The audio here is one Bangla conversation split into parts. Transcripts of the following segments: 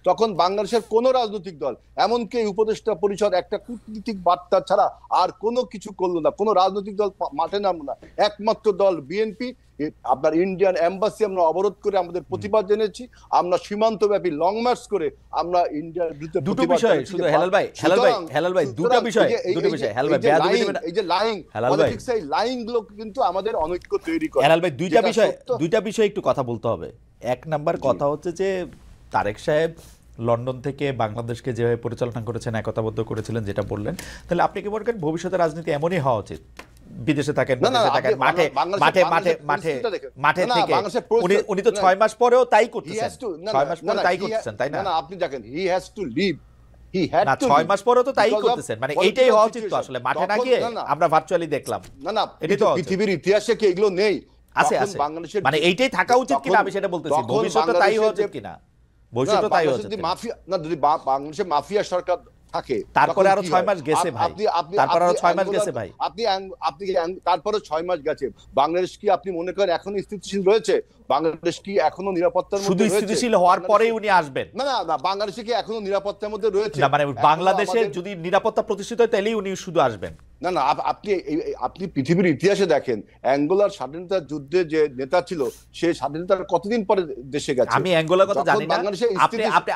তখন বাংলাদেশের কোনো রাজনৈতিক দল, এমনকি উপদেষ্টা পরিষদ একটা কূটনীতিক বার্তা ছাড়া আর কোনো কিছু করলো না, কোনো রাজনৈতিক দল মাঠে নামলো না। একমাত্র দল বিএনপি। আপনার ইন্ডিয়ান এম্বাসি আমরা অবরোধ করে আমাদের প্রতিবাদ জেনেছি, আমরা সীমান্তব্যাপী লং মার্চ করে আমরা ইন্ডিয়ার বিরুদ্ধে দুটো বিষয় শুধু হেলাল ভাই দুটো বিষয় হেলাল ভাই এই যে পলিটিক্স, এই লাইং গুলো কিন্তু আমাদের অনৈক্য তৈরি করে। হেলাল ভাই দুইটা বিষয় একটু কথা বলতে হবে। এক নাম্বার কথা হচ্ছে যে তারেক সাহেব লন্ডন থেকে বাংলাদেশকে যেভাবে পরিচালনা করেছেন, একতাবদ্ধ করেছিলেন, যেটা বললেন, তাহলে আপনি কি মনে করেন ভবিষ্যতে রাজনীতি এমনই হওয়া উচিত? বিদেশে থাকেন, মাঠে থেকে উনি তো 6 মাস পরেও তাই করতেছেন, 6 মাস পরে তাই করতেছেন, তাই না? আপনি দেখেন, হি হ্যাজ টু লিভ, না 6 মাস পরেও তো তাই করতেছেন, মানে এইটাই হওয়া উচিত তো আসলে, মাঠে না গিয়ে আমরা ভার্চুয়ালি দেখলাম। না এটাই তো পৃথিবীর ইতিহাসে কি এগুলো নেই? আছে, মানে এইটাই থাকা উচিত কিনা আমি সেটা বলতেছি, ভবিষ্যতে তাই হওয়া উচিত কিনা? ভবিষ্যতে তাই হওয়া উচিত মাফিয়া না, যদি বাংলাদেশে মাফিয়া সরকার থাকে তারপরে আরো 6 মাস গেছে ভাই, তারপরে আরো 6 মাস গেছে ভাই, আপনি তারপরে 6 মাস গেছে। বাংলাদেশ কি আপনি মনে করেন এখনো স্থিতিশীল রয়েছে? বাংলাদেশ কি এখনো নিরাপত্তার মধ্যে রয়েছে? শুধু স্থিতিশীল হওয়ার পরেই উনি আসবেন? না, বাংলাদেশ কি এখনো নিরাপত্তার মধ্যে রয়েছে? না, মানে বাংলাদেশে যদি নিরাপত্তা প্রতিষ্ঠিত হয় তাহলেই উনি শুধু আসবেন? না, আপনি পৃথিবীর ইতিহাসে দেখেন, অ্যাঙ্গোলার স্বাধীনতা যুদ্ধে যে নেতা ছিল, সে স্বাধীনতার কতদিন পরে দেশে গেছে? আমি অ্যাঙ্গোলার কথা জানি না,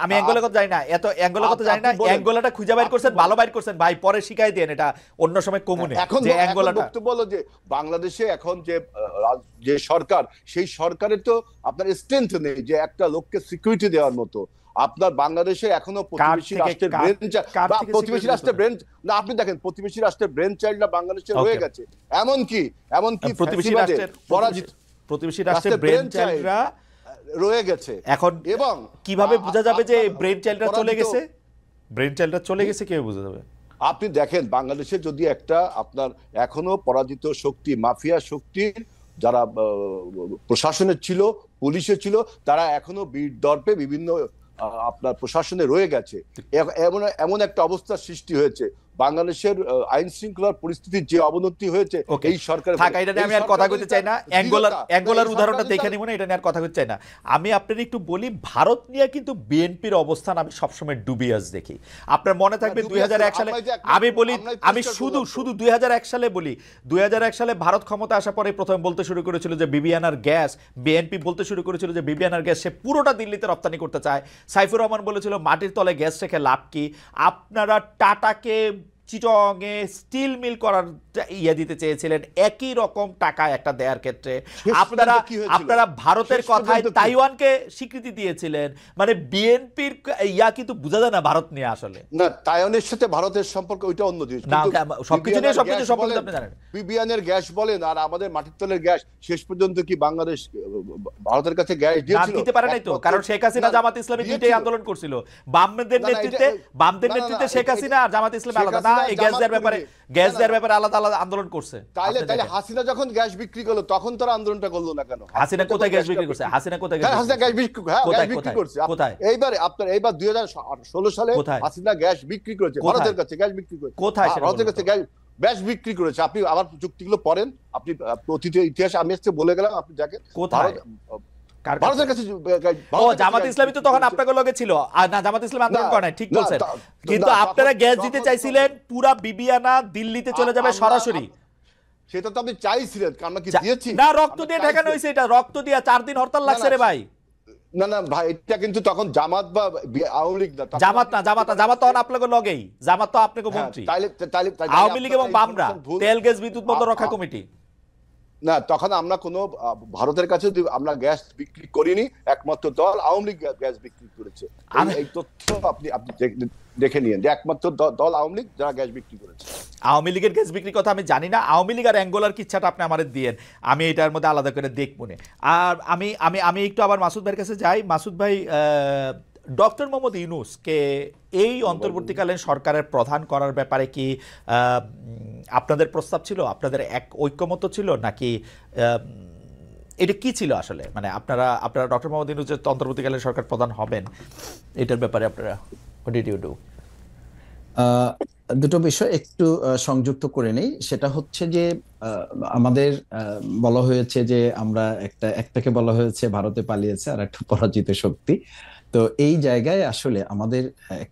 আমি অ্যাঙ্গোলার কথা জানি না, এত অ্যাঙ্গোলার কথা জানি না। অ্যাঙ্গোলাটা খুঁজে বাইর করছেন, ভালো বাইর করছেন ভাই, পরে শিখাই দেন এটা অন্য সময় কমুনে। যে অ্যাঙ্গোলাটা বক্তব্য হলো যে বাংলাদেশে এখন যে সরকার, সেই সরকারের তো আপনার স্ট্রেংথ নেই যে একটা লোককে সিকিউরিটি দেওয়ার মতো। আপনার বাংলাদেশে এখনো প্রতিবেশী রাষ্ট্রের ব্রেন, না আপনি দেখেন প্রতিবেশী রাষ্ট্রের ব্রেন চাইল্ডরা বাংলাদেশে রয়ে গেছে। এমনকি প্রতিবেশী রাষ্ট্রের ব্রেন চাইল্ডরা রয়ে গেছে এখন। এবং কিভাবে বোঝা যাবে যে ব্রেন চাইল্ডরা চলে গেছে? ব্রেন চাইল্ডরা চলে গেছে কিভাবে বোঝা যাবে? আপনি দেখেন বাংলাদেশে যদি একটা আপনার এখনো পরাজিত শক্তি, মাফিয়া শক্তির যারা প্রশাসনে ছিল, পুলিশে ছিল, তারা এখনো বীর দর্পে বিভিন্ন আপনার প্রশাসনে রয়ে গেছে। এমন একটা অবস্থার সৃষ্টি হয়েছে বাংলাদেশের আইন শৃঙ্খলার পরিস্থিতির যে অবনতি হয়েছে এই সরকারের। আমি আর কথা বলতে চাই না, অ্যাঙ্গোলার উদাহরণটা দেখে নিব না, এটা নিয়ে আর কথা বলতে চাই না। আমি আপনার একটু বলি, ভারত নিয়ে কিন্তু বিএনপির অবস্থান আমি সবসময় ডুবিয়াস দেখি। আপনার মনে থাকবে 2001 সালে, আমি শুধু 2001 সালে বলি, 2001 সালে ভারত ক্ষমতা আসার পরে প্রথমে বলতে শুরু করেছিল যে বিবিআনার গ্যাস, বিএনপি বলতে শুরু করেছিল যে বিবিআনার গ্যাস সে পুরোটা দিল্লিতে রপ্তানি করতে চায়। সাইফুর রহমান বলেছিল মাটির তলে গ্যাস রেখে লাভ কি? আপনারা টাটাকে চিটংয়ে স্টিল মিল করার দিতে চেয়েছিলেন, একই রকম টাকা একটা দেওয়ার ক্ষেত্রে আপনারা ভারতের কথায় তাইওয়ানকে স্বীকৃতি দিয়েছিলেন। মানে বিএনপির কিন্তু বোঝা যায় না ভারত নিয়ে আসলে। না, তাইওয়ানের সাথে ভারতের সম্পর্ক ওইটা অন্য জিনিস, সবকিছু নিয়ে সবকিছু সম্পর্কে আপনি জানেন। বিবিআনের গ্যাস বলেন আর আমাদের মাটির তলের গ্যাস, শেষ পর্যন্ত কি বাংলাদেশ ভারতের কাছে গ্যাস দিতে পারে নাই তো? কারণ শেখ হাসিনা জামাত ইসলামী দুইটাই আন্দোলন করছিল, বামদের নেতৃত্বে শেখ হাসিনা আর জামাত ইসলামী আলাদা না, এই গ্যাস দেওয়ার ব্যাপারে আলাদা আন্দোলন করছে। তাইলে হাসিনা যখন গ্যাস বিক্রি করলো তখন তারা আন্দোলনটা করলো না কেন? হাসিনা কোথায় গ্যাস বিক্রি করছে? হাসিনা গ্যাস বিক্রি করছে। এইবার 2016 সালে হাসিনা গ্যাস বিক্রি করেছে ভারতের কাছে, গ্যাস বিক্রি করেছে ভারতের কাছে, গ্যাস বিক্রি করেছে। আপনি আবার চুক্তিগুলো পড়েন, আপনি অতীতের ইতিহাস আমি আজকে বলে গেলাম, আপনি দেখেন ভারতের কাছে। জামাত ইসলামী তো তখন আপনাদের লগে ছিল না, জামাত ইসলামী আন্দোলন করে নাই, ঠিক বলছেন, কিন্তু আপনারা গ্যাস দিতে চাইছিলেন, পুরা বিবিআনা দিল্লিতে চলে যাবে সরাসরি। সেটা তো আপনি চাইছিলেন, আমরা কি দিয়েছি? না, রক্ত দিয়ে ঠেকানো হয়েছে, এটা রক্ত দিয়ে 4 দিন হরতাল লাগছে রে ভাই। না ভাই, এটা কিন্তু তখন জামাত বা আওয়ামী লীগ না, জামাত তখন আপনাদের লগেই, জামাত তো আপনাদের মন্ত্রী। আওয়ামী লীগ এবং বামরা তেল গ্যাস বিদ্যুৎ বন্ধ রক্ষা কমিটি না, তখন আমরা কোনো ভারতের কাছে আমরা গ্যাস বিক্রি করিনি, একমাত্র দল আওয়ামী লীগ গ্যাস বিক্রি করেছে। এই তথ্য আপনি দেখে নিন যে একমাত্র দল আওয়ামী লীগ যারা গ্যাস বিক্রি করেছে। আওয়ামী লীগের গ্যাস বিক্রির কথা আমি জানি না, আওয়ামী লীগ আর অ্যাঙ্গোলার কিচ্ছাটা আপনি আমাদের দিয়েন, আমি এটার মধ্যে আলাদা করে দেখব না। আর আমি একটু আবার মাসুদ ভাইয়ের কাছে যাই। মাসুদ ভাই, ডক্টর মোহাম্মদ ইউনূসকে এই অন্তর্বর্তীকালীন সরকারের প্রধান করার ব্যাপারে কি আপনাদের প্রস্তাব ছিল? আপনাদের এক ঐক্যমত ছিল নাকি এটা কি ছিল আসলে? মানে আপনারা ডক্টর মোহাম্মদ ইউনূস যে অন্তর্বর্তীকালীন সরকার প্রধান হবেন, এটার ব্যাপারে আপনারা what did you do? দুটো বিষয় একটু সংযুক্ত করে নেই। সেটা হচ্ছে যে আমাদের বলা হয়েছে যে আমরা একটাকে বলা হয়েছে ভারতে পালিয়েছে আর একটা পরাজিত শক্তি। তো তো এই জায়গায় আসলে আমাদের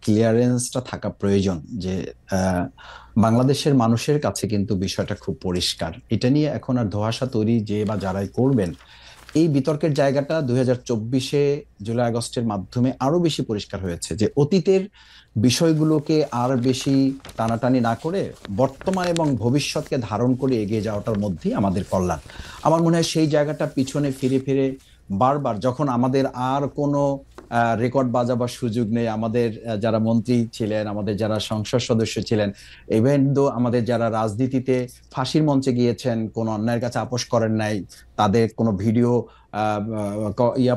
ক্লিয়ারেন্সটা থাকা প্রয়োজন যে বাংলাদেশের মানুষের কাছে কিন্তু বিষয়টা খুব পরিষ্কার। এটা নিয়ে এখন আর ধোঁয়াশা তৈরি যে বা যারাই করবেন, এই বিতর্কের জায়গাটা 2024-এ জুলাই আগস্টের মাধ্যমে আরো বেশি পরিষ্কার হয়েছে যে অতীতের বিষয়গুলোকে আর বেশি টানাটানি না করে বর্তমান এবং ভবিষ্যৎকে ধারণ করে এগিয়ে যাওয়াটার মধ্যেই আমাদের কল্যাণ। আমার মনে হয় সেই জায়গাটা পিছনে ফিরে ফিরে বারবার যখন আমাদের আর কোনো রেকর্ড বাজাবার সুযোগ নেই, আমাদের যারা মন্ত্রী ছিলেন, আমাদের যারা সংসদ সদস্য ছিলেন, ইভেন দো আমাদের যারা রাজনীতিতে ফাঁসির মঞ্চে গিয়েছেন, কোনো অন্যায়ের কাছে আপোষ করেন নাই, তাদের কোনো ভিডিও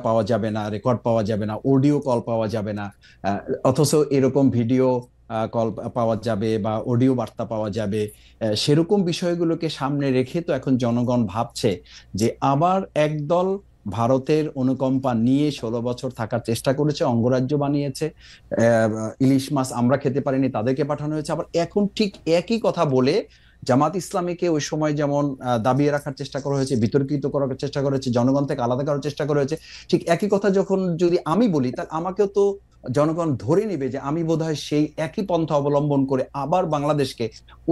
পাওয়া যাবে না, রেকর্ড পাওয়া যাবে না, অডিও কল পাওয়া যাবে না, অথচ এরকম ভিডিও কল পাওয়া যাবে বা অডিও বার্তা পাওয়া যাবে। সেরকম বিষয়গুলোকে সামনে রেখে তো এখন জনগণ ভাবছে যে আবার একদল ভারতের অনুকম্পা নিয়ে 16 বছর থাকার চেষ্টা করেছে, অঙ্গরাজ্য বানিয়েছে, ইলিশ মাছ আমরা খেতে পারিনি তাদেরকে পাঠানো হয়েছে। আবার এখন ঠিক একই কথা বলে জামাত ইসলামীকে ওই সময় যেমন দাবিয়ে রাখার চেষ্টা করা হয়েছে, বিতর্কিত করার চেষ্টা করা হয়েছে, জনগণ থেকে আলাদা করার চেষ্টা করা হয়েছে, ঠিক একই কথা যখন যদি আমি বলি তাহলে আমাকেও তো জনগণ ধরে নিবে যে আমি বোধহয় সেই একই পন্থা অবলম্বন করে আবার বাংলাদেশকে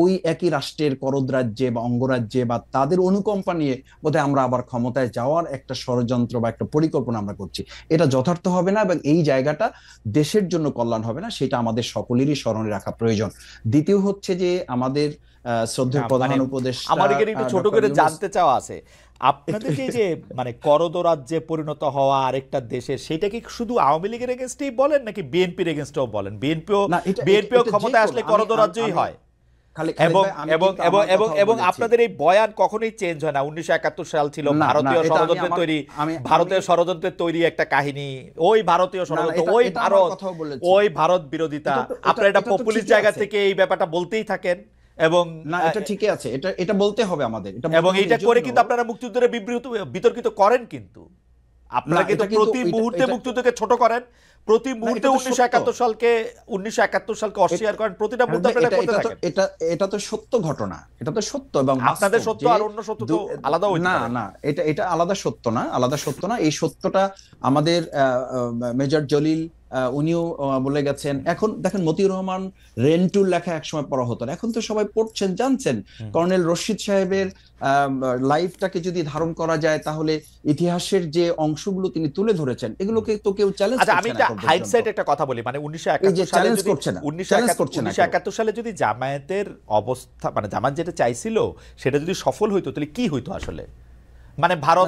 ওই একই রাষ্ট্রের করদ রাজ্যে বা অঙ্গরাজ্যে বা তাদের অনুকম্পা নিয়ে বোধহয় আমরা আবার ক্ষমতায় যাওয়ার একটা ষড়যন্ত্র বা একটা পরিকল্পনা আমরা করছি। এটা যথার্থ হবে না এবং এই জায়গাটা দেশের জন্য কল্যাণ হবে না, সেটা আমাদের সকলেরই স্মরণে রাখা প্রয়োজন। দ্বিতীয় হচ্ছে যে আমাদের শ্রদ্ধেয় প্রধান উপদেষ্টা, আমার এখানে একটু ছোট করে জানতে চাওয়া আছে, আপনাদের যে মানে করদ রাজ্যে পরিণত হওয়া আরেকটা দেশের, সেটা কি শুধু আওয়ামী লীগের এগেনস্টেই বলেন নাকি বিএনপির এগেনস্টেও বলেন? বিএনপিও ক্ষমতায় আসলে করদ রাজ্যই হয়। এবং আপনাদের এই বয়ান কখনোই চেঞ্জ হয় না। 1971 সাল ছিল ভারতীয় ষড়যন্ত্রের তৈরি একটা কাহিনী, ওই ভারতীয় ষড়যন্ত্র, ওই ভারত বিরোধিতা, আপনারা এটা পপুলিস্ট জায়গা থেকে এই ব্যাপারটা বলতেই থাকেন। এবং না, এটা ঠিকই আছে, এটা বলতে হবে আমাদের, এবং এটা করে কিন্তু আপনারা মুক্তিযুদ্ধের বিতর্কিত করেন, কিন্তু আপনারা কিন্তু প্রতি মুহূর্তে মুক্তিযুদ্ধকে ছোট করেন, প্রতি মুহূর্তে 1971 সালকে অস্বীকার করেন, প্রতিটা মুহূর্তে আপনারা করতে থাকেন। এটা তো সত্য ঘটনা, এটা তো সত্য এবং আপনাদের সত্য আর অন্য সত্য তো আলাদা হইতে পারে। না, এটা আলাদা সত্য না, আলাদা সত্য না। এই সত্যটা আমাদের মেজর জলিল উনিও বলে গেছেন। এখন দেখেন মতিউর রহমান রেন্টুর লেখা একসময় পড়া হতো না, এখন তো সবাই পড়ছেন, জানছেন। কর্নেল রশিদ সাহেবের লাইফটাকে যদি ধারণ করা যায় তাহলে ইতিহাসের যে অংশগুলো তিনি তুলে ধরেছেন এগুলোকে তো কেউ চ্যালেঞ্জ করছে না। আমি একটা হাইডসাইড একটা কথা বলি, মানে 1971 সালে যদি জামায়াতের অবস্থা, মানে জামাত যেটা চাইছিল সেটা যদি সফল হইতো তাহলে কি হইতো আসলে? মানে ভারত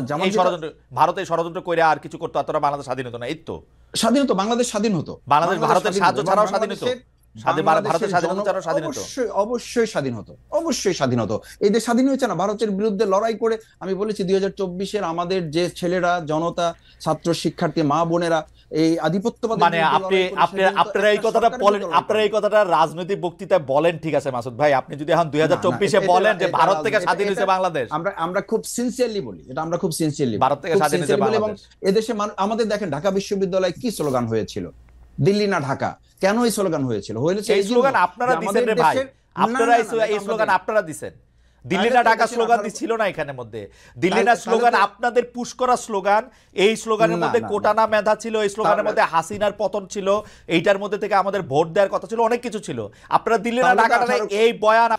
এই ষড়যন্ত্র করে আর কিছু করতো, এতটা বাংলাদেশ স্বাধীন হতো না? এই তো স্বাধীন হতো, বাংলাদেশ স্বাধীন হতো, বাংলাদেশ ভারতের সাহায্য ছাড়াও স্বাধীন হতো, ভারতের স্বাধীনতা ছাড়াও স্বাধীন হতো। অবশ্যই স্বাধীন হতো, অবশ্যই স্বাধীন হতো। এই দেশ স্বাধীন হয়েছে না ভারতের বিরুদ্ধে লড়াই করে। আমি বলেছি 2024-এর আমাদের যে ছেলেরা, জনতা, ছাত্র, শিক্ষার্থী, মা বোনেরা এই আধিপত্যবাদী, মানে আপনারা এই কথাটা রাজনৈতিক বক্তৃতায় বলেন, ঠিক আছে মাসুদ ভাই, আপনি যদি এখন 2024-এ বলেন যে ভারত থেকে স্বাধীন হয়েছে বাংলাদেশ, আমরা খুব সিনসিয়ারলি বলি, এটা আমরা খুব সিনসিয়ারলি ভারত থেকে স্বাধীন হয়েছে বাংলাদেশ। এবং এদেশে আমাদের দেখেন ঢাকা বিশ্ববিদ্যালয়ে কি স্লোগান হয়েছিল, দিল্লি না ঢাকা, কেন এই স্লোগান হয়েছিল? এই স্লোগান আপনারা দিবেন রে ভাই, আপনারা এই স্লোগান আপনারা দিবেন। দিল্লি না ঢাকা স্লোগান ছিল না এখানের মধ্যে। দিল্লি না স্লোগান আপনাদের পুশ করা স্লোগান। এই স্লোগানের মধ্যে কোটানা মেধা ছিল, এই স্লোগানের মধ্যে হাসিনার পতন ছিল, এইটার মধ্যে থেকে আমাদের ভোট দেওয়ার কথা ছিল, অনেক কিছু ছিল। আপনারা দিল্লি না ঢাকা এই বয়ান